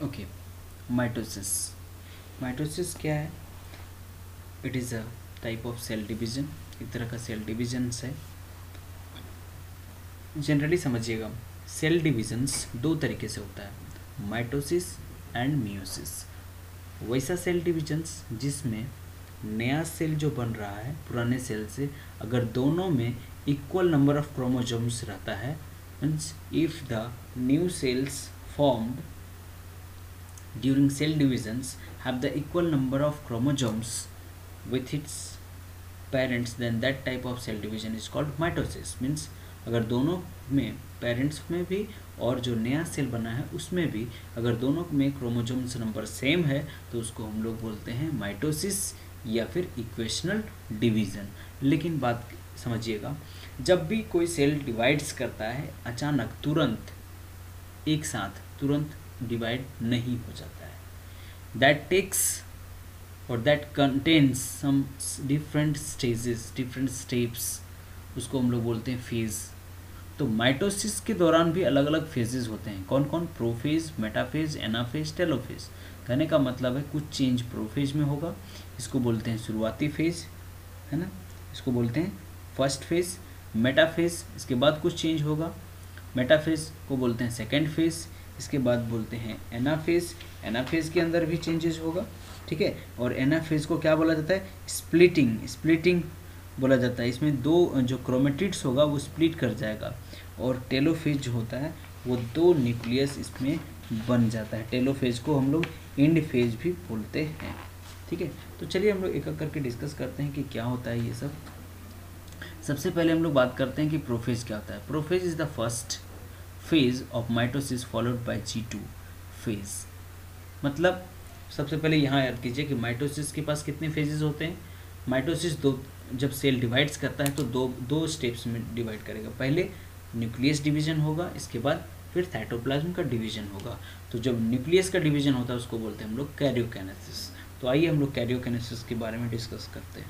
Okay, mitosis. Mitosis क्या है? It is a type of cell division, एक तरह का सेल डिवीजन है। जनरली समझिएगा, सेल डिविजन्स दो तरीके से होता है, माइटोसिस एंड मियोसिस। वैसा सेल डिविजन्स जिसमें नया सेल जो बन रहा है पुराने सेल से, अगर दोनों में इक्वल नंबर ऑफ क्रोमोसोम्स रहता है, means if the new sales formed during cell divisions have the equal number of chromosomes with its parents, then that type of cell division is called mitosis। means अगर दोनों में, parents में भी और जो नया सेल बना है उसमें भी, अगर दोनों में क्रोमोसोम्स नंबर सेम है तो उसको हम लोग बोलते हैं माइटोसिस या फिर इक्वेशनल डिवीज़न। लेकिन बात समझिएगा, जब भी कोई सेल डिवाइड्स करता है अचानक तुरंत एक साथ तुरंत डिवाइड नहीं हो जाता है। दैट टेक्स और that contains some different stages, different steps, उसको हम लोग बोलते हैं फेज़। तो माइटोसिस के दौरान भी अलग अलग फेजेस होते हैं। कौन कौन? Prophase, metaphase, anaphase, telophase. कहने का मतलब है कुछ चेंज प्रोफेज में होगा, इसको बोलते हैं शुरुआती फेज, है ना, इसको बोलते हैं फर्स्ट फेज। मेटाफेज, इसके बाद कुछ चेंज होगा, मेटाफेज को बोलते हैं सेकेंड फेज। इसके बाद बोलते हैं एनाफेज, एनाफेज के अंदर भी चेंजेस होगा, ठीक है। और एनाफेज को क्या बोला जाता है? स्प्लिटिंग, स्प्लिटिंग बोला जाता है। इसमें दो जो क्रोमेटिड्स होगा वो स्प्लिट कर जाएगा। और टेलोफेज जो होता है वो दो न्यूक्लियस इसमें बन जाता है। टेलोफेज को हम लोग एंड फेज भी बोलते हैं, ठीक है। तो चलिए हम लोग एक एक करके डिस्कस करते हैं कि क्या होता है ये सब। सबसे पहले हम लोग बात करते हैं कि प्रोफेज क्या होता है। Prophase is the first phase of mitosis followed by G2 phase. मतलब सबसे पहले यहाँ याद कीजिए कि माइटोसिस के पास कितने फेजेस होते हैं। माइटोसिस दो, जब सेल डिवाइड्स करता है तो दो स्टेप्स में डिवाइड करेगा। पहले न्यूक्लियस डिवीजन होगा, इसके बाद फिर साइटोप्लाज्म का डिवीजन होगा। तो जब न्यूक्लियस का डिवीजन होता है उसको बोलते हैं हम लोग कैरियोकाइनेसिस। तो आइए हम लोग कैरियोकाइनेसिस के बारे में डिस्कस करते हैं।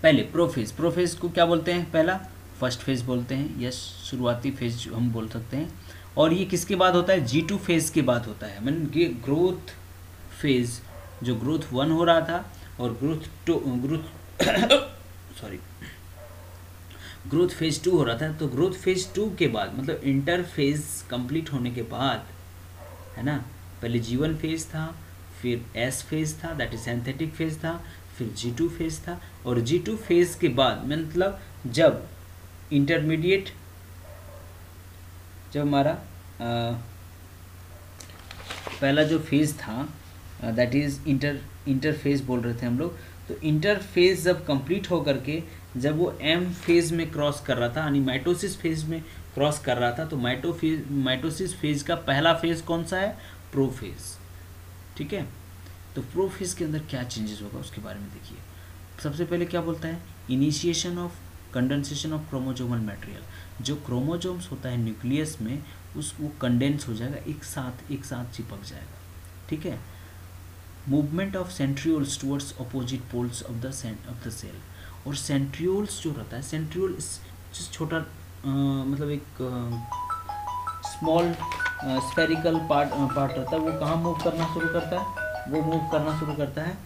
पहले प्रोफेज, प्रोफेज को क्या बोलते हैं? पहला फर्स्ट फेज बोलते हैं या शुरुआती फेज हम बोल सकते हैं। और ये किसके बाद होता है? G2 फेज के बाद होता है। मीन ये ग्रोथ फेज, जो ग्रोथ 1 हो रहा था और ग्रोथ फेज 2 हो रहा था, तो ग्रोथ फेज 2 के बाद मतलब इंटरफेज कंप्लीट होने के बाद, है ना, पहले G1 फेज था, फिर S फेज था, दैट इज सिंथेटिक फेज था, फिर G2 फेज था। और G2 फेज के बाद मतलब जब इंटरमीडिएट, जब हमारा पहला जो फेज था दैट इज इंटरफेज बोल रहे थे हम लोग। तो इंटरफेज जब कंप्लीट हो करके जब वो M फेज में क्रॉस कर रहा था, यानी माइटोसिस फेज में क्रॉस कर रहा था, तो माइटोसिस फेज का पहला फेज कौन सा है? प्रोफेज, ठीक है। तो प्रोफेज के अंदर क्या चेंजेस होगा उसके बारे में देखिए। सबसे पहले क्या बोलता है? Initiation of condensation of chromosomal material. जो क्रोमोजोम्स होता है न्यूक्लियस में वो कंडेंस हो जाएगा, एक साथ चिपक जाएगा, ठीक है। Movement of centrioles towards opposite poles of the cell. और सेंट्रियोल्स जो रहता है, सेंट्रियोल छोटा मतलब एक स्मॉल स्फेरिकल पार्ट रहता है, वो कहाँ मूव करना शुरू करता है? वो मूव करना शुरू करता है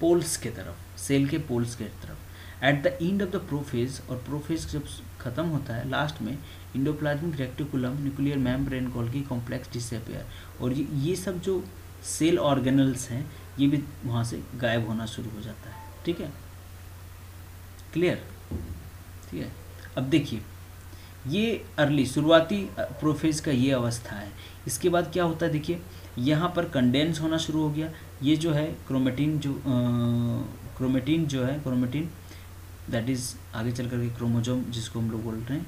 पोल्स के तरफ, सेल के पोल्स के तरफ। At the end of the prophase, और प्रोफेज जब खत्म होता है लास्ट में, endoplasmic reticulum, nuclear membrane, Golgi complex disappear. और ये सब जो सेल ऑर्गेनल्स हैं ये भी वहाँ से गायब होना शुरू हो जाता है, ठीक है, क्लियर, ठीक है। अब देखिए ये अर्ली शुरुआती प्रोफेज का ये अवस्था है। इसके बाद क्या होता है देखिए, यहाँ पर कंडेंस होना शुरू हो गया। ये जो है क्रोमेटिन जो है क्रोमेटिन दैट इज़ आगे चल करके क्रोमोजोम जिसको हम लोग बोल रहे हैं,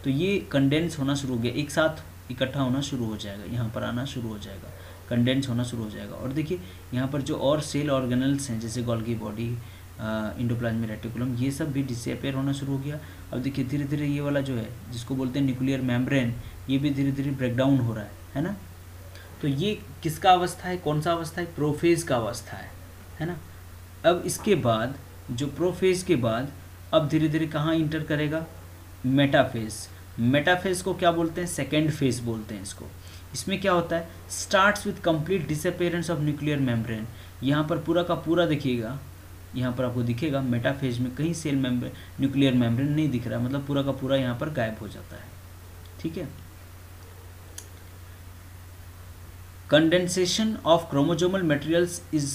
तो ये कंडेंस होना शुरू हो गया, एक साथ इकट्ठा होना शुरू हो जाएगा, यहाँ पर आना शुरू हो जाएगा, कंडेंस होना शुरू हो जाएगा। और देखिए यहाँ पर जो और सेल ऑर्गेनल्स हैं जैसे गोल्गी बॉडी, इंडोप्लाज्मिक रेटिकुलम, ये सब भी डिसअपियर होना शुरू हो गया। अब देखिए धीरे धीरे ये वाला जो है जिसको बोलते हैं न्यूक्लियर मेम्ब्रेन, ये भी धीरे धीरे ब्रेक डाउन हो रहा है ना। तो ये किसका अवस्था है? कौन सा अवस्था है? प्रोफेज का अवस्था है ना। अब इसके बाद जो प्रोफेज के बाद अब धीरे धीरे कहाँ इंटर करेगा? मेटाफेज। मेटाफेज को क्या बोलते हैं, सेकेंड फेज बोलते हैं इसको। इसमें क्या होता है, starts with complete disappearance of nuclear membrane. यहाँ पर पूरा का पूरा देखिएगा, यहाँ पर आपको दिखेगा मेटाफेज में कहीं सेल मेम्ब्रेन न्यूक्लियर मेम्ब्रेन नहीं दिख रहा, मतलब पूरा का पूरा यहाँ पर गायब हो जाता है। ठीक है। Condensation of chromosomal materials is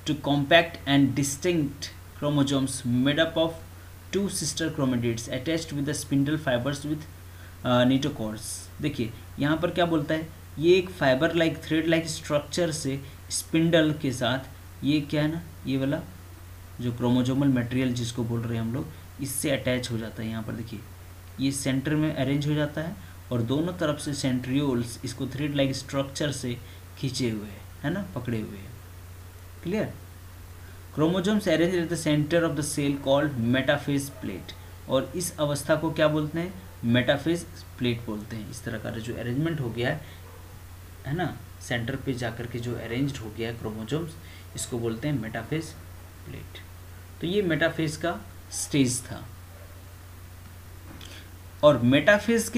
to compact and distinct chromosomes made up of two sister chromatids attached with the spindle fibers with नीटोकॉर्ड्स। देखिए यहाँ पर क्या बोलता है, ये एक fibre like thread like structure से स्पिंडल के साथ ये क्या है ना, ये वाला जो क्रोमोजोमल मटेरियल जिसको बोल रहे हैं हम लोग, इससे अटैच हो जाता है। यहाँ पर देखिए ये सेंटर में अरेंज हो जाता है और दोनों तरफ से सेंट्रियोल्स इसको थ्रेड लाइक स्ट्रक्चर से खींचे हुए है ना, पकड़े हुए हैं। Clear. Chromosomes arrange at the centre of the cell called metaphase plate, और इस अवस्था को क्या बोलते हैं, मेटाफेज प्लेट बोलते हैं। इस तरह का जो अरेंजमेंट हो गया है ना, सेंटर पे जाकर के जो अरेंज्ड हो गया है क्रोमोजोम्स, इसको बोलते हैं मेटाफेज प्लेट। तो ये मेटाफेज का स्टेज था। और मेटाफेज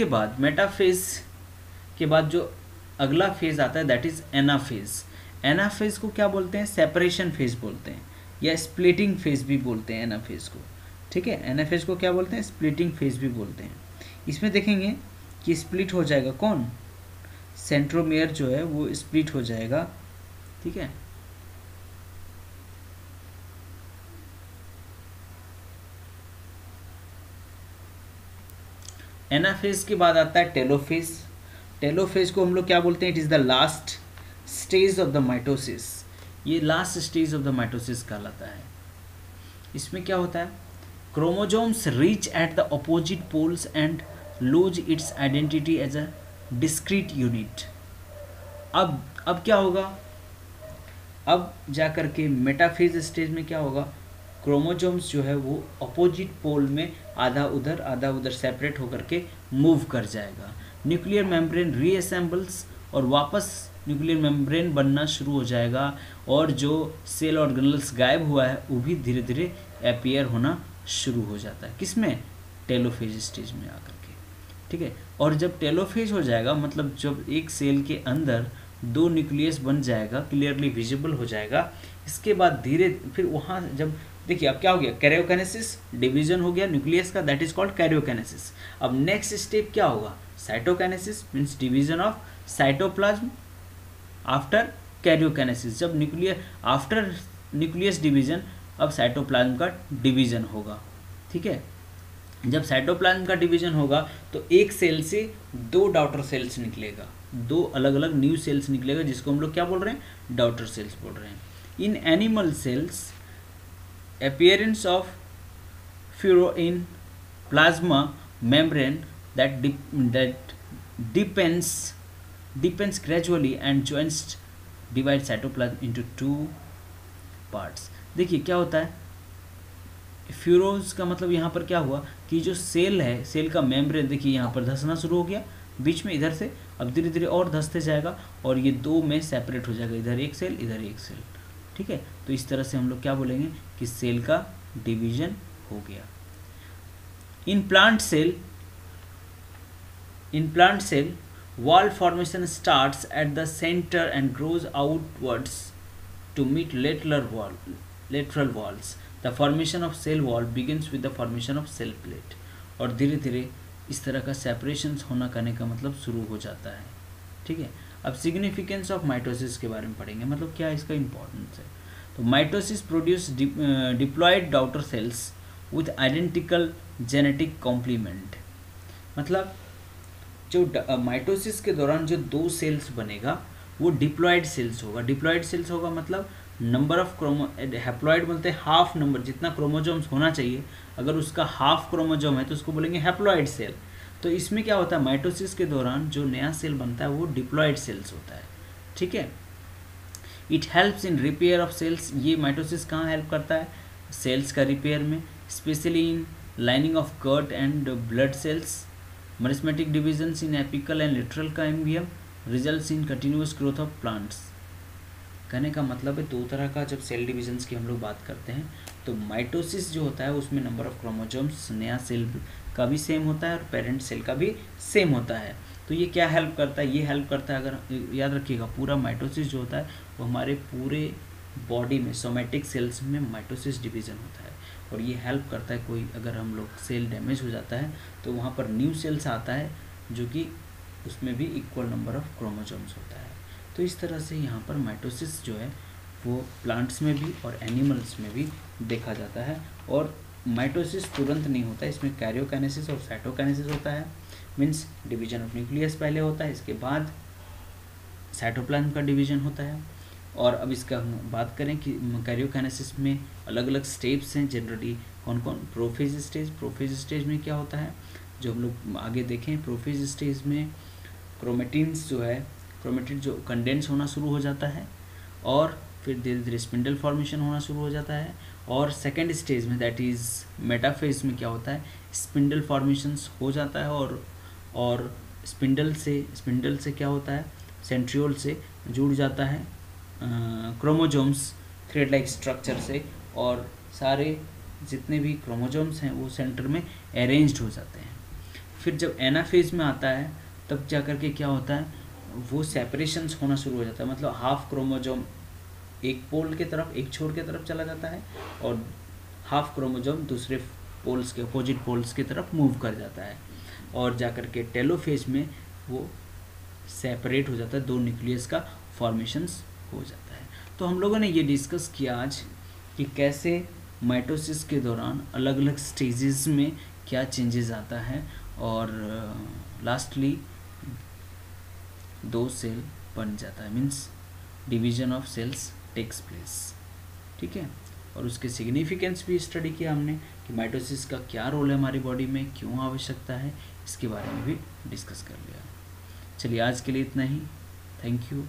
के बाद जो अगला फेज आता है दैट इज एनाफेज। एनाफेज को क्या बोलते हैं, सेपरेशन फेज बोलते हैं या स्प्लिटिंग फेज भी बोलते हैं एनाफेज को। ठीक है, एनाफेज को क्या बोलते हैं, स्प्लिटिंग फेज भी बोलते हैं। इसमें देखेंगे कि स्प्लिट हो जाएगा कौन, सेंट्रोमियर जो है वो स्प्लिट हो जाएगा। ठीक है, एनाफेज के बाद आता है टेलोफेज। टेलोफेज को हम लोग क्या बोलते हैं, it is the last stage of the mitosis. ये last stage of the mitosis कहलाता है। इसमें क्या होता है, chromosomes reach at the opposite poles and lose its identity as a discrete unit. अब क्या होगा, अब जाकर के मेटाफेज स्टेज में क्या होगा, क्रोमोजोम्स जो है वो अपोजिट पोल में आधा उधर सेपरेट होकर के मूव कर जाएगा। न्यूक्लियर मेम्ब्रेन रीअसेंबल्स और वापस न्यूक्लियर मेम्ब्रेन बनना शुरू हो जाएगा, और जो सेल ऑर्गेनल्स गायब हुआ है वो भी धीरे धीरे अपीयर होना शुरू हो जाता है। किसमें, टेलोफेज स्टेज में आकर के। ठीक है, और जब टेलोफेज हो जाएगा मतलब जब एक सेल के अंदर दो न्यूक्लियस बन जाएगा, क्लियरली विजिबल हो जाएगा, इसके बाद धीरे फिर वहाँ जब देखिए अब क्या हो गया, कैरियोकाइनेसिस, डिवीजन हो गया न्यूक्लियस का, दैट इज कॉल्ड कैरियोकाइनेसिस। अब नेक्स्ट स्टेप क्या होगा, cytokinesis means division of cytoplasm after karyokinesis. जब आफ्टर न्यूक्लियस डिवीजन अब साइटोप्लाज्म का डिवीजन होगा। ठीक है, जब साइटोप्लाज्म का डिवीजन होगा तो एक सेल से दो डॉटर सेल्स निकलेगा, दो अलग अलग न्यू सेल्स निकलेगा, जिसको हम लोग क्या बोल रहे हैं, डॉटर सेल्स बोल रहे हैं। In animal cells appearance of furrow in plasma membrane that depends gradually and joins divide cytoplasm into two parts। देखिए क्या होता है, फ्यूरोज का मतलब यहाँ पर क्या हुआ कि जो सेल है, सेल का मेम्ब्रेन देखिए यहाँ पर धंसना शुरू हो गया बीच में इधर से, अब धीरे धीरे और धंसते जाएगा और ये दो में सेपरेट हो जाएगा, इधर एक सेल इधर एक सेल। ठीक है, तो इस तरह से हम लोग क्या बोलेंगे कि सेल का डिवीजन हो गया। In plant cell wall formation starts at the centre and grows outwards to meet lateral walls. The formation of cell wall begins with the formation of cell plate. और धीरे धीरे इस तरह का सेपरेशन होना करने का मतलब शुरू हो जाता है। ठीक है, अब सिग्निफिकेंस ऑफ माइटोसिस के बारे में पढ़ेंगे, मतलब क्या इसका इंपॉर्टेंस है। तो mitosis produce diploid daughter cells with identical genetic complement. मतलब जो माइटोसिस के दौरान जो दो सेल्स बनेगा वो डिप्लॉयड सेल्स होगा। डिप्लॉयड सेल्स होगा मतलब नंबर ऑफ हैप्लॉयड बोलते हैं हाफ नंबर, जितना क्रोमोजोम्स होना चाहिए अगर उसका हाफ क्रोमोजोम है तो उसको बोलेंगे हैप्लॉयड सेल। तो इसमें क्या होता है, माइटोसिस के दौरान जो नया सेल बनता है वो डिप्लॉयड सेल्स होता है। ठीक है, it helps in repair of cells. ये माइटोसिस कहाँ हेल्प करता है, सेल्स का रिपेयर में, specially in lining of gut and blood cells. Meristematic divisions in apical and lateral cambium results in continuous growth of plants. कहने का मतलब है दो तरह का जब सेल डिविजन्स की हम लोग बात करते हैं तो माइटोसिस जो होता है उसमें नंबर ऑफ क्रोमोजोम्स नया सेल का भी सेम होता है और पेरेंट सेल का भी सेम होता है। तो ये क्या हेल्प करता है, ये हेल्प करता है, अगर याद रखिएगा पूरा माइटोसिस जो होता है वो हमारे पूरे बॉडी में सोमेटिक सेल्स में माइटोसिस डिवीज़न होता है। और ये हेल्प करता है, कोई अगर हम लोग सेल डैमेज हो जाता है तो वहाँ पर न्यू सेल्स आता है जो कि उसमें भी इक्वल नंबर ऑफ क्रोमोसोम्स होता है। तो इस तरह से यहाँ पर माइटोसिस जो है वो प्लांट्स में भी और एनिमल्स में भी देखा जाता है। और माइटोसिस तुरंत नहीं होता है, इसमें कैरियोकाइनेसिस और साइटोकाइनेसिस होता है। मीन्स डिवीजन ऑफ न्यूक्लियस पहले होता है, इसके बाद साइटोप्लाज्म का डिवीजन होता है। और अब इसका हम बात करें कि कैरियोकाइनेसिस में अलग अलग स्टेप्स हैं जनरली, कौन कौन। प्रोफेज स्टेज में क्या होता है, जो हम लोग आगे देखें, प्रोफेज स्टेज में क्रोमेटिन्स जो है, क्रोमेटिन जो कंडेंस होना शुरू हो जाता है और फिर धीरे धीरे स्पिंडल फॉर्मेशन होना शुरू हो जाता है। और सेकेंड स्टेज में दैट इज़ मेटाफेज में क्या होता है, स्पिंडल फॉर्मेशंस हो जाता है और स्पिंडल से क्या होता है, सेंट्रियोल से जुड़ जाता है क्रोमोजोम्स थ्रेड लाइक स्ट्रक्चर से, और सारे जितने भी क्रोमोजोम्स हैं वो सेंटर में अरेंज्ड हो जाते हैं। फिर जब एनाफेज में आता है तब जा कर के क्या होता है, वो सेपरेशंस होना शुरू हो जाता है, मतलब हाफ क्रोमोजोम एक पोल के तरफ, एक छोर के तरफ चला जाता है और हाफ क्रोमोजोम दूसरे पोल्स के अपोजिट पोल्स की तरफ मूव कर जाता है। और जा कर के टेलोफेज में वो सेपरेट हो जाता है, दो न्यूक्लियस का फॉर्मेशंस हो जाता है। तो हम लोगों ने ये डिस्कस किया आज कि कैसे माइटोसिस के दौरान अलग अलग स्टेजेस में क्या चेंजेस आता है और लास्टली दो सेल बन जाता है, means division of cells takes place. ठीक है, और उसके सिग्निफिकेंस भी स्टडी किया हमने कि माइटोसिस का क्या रोल है हमारी बॉडी में, क्यों आवश्यकता है, इसके बारे में भी डिस्कस कर लिया। चलिए आज के लिए इतना ही। Thank you.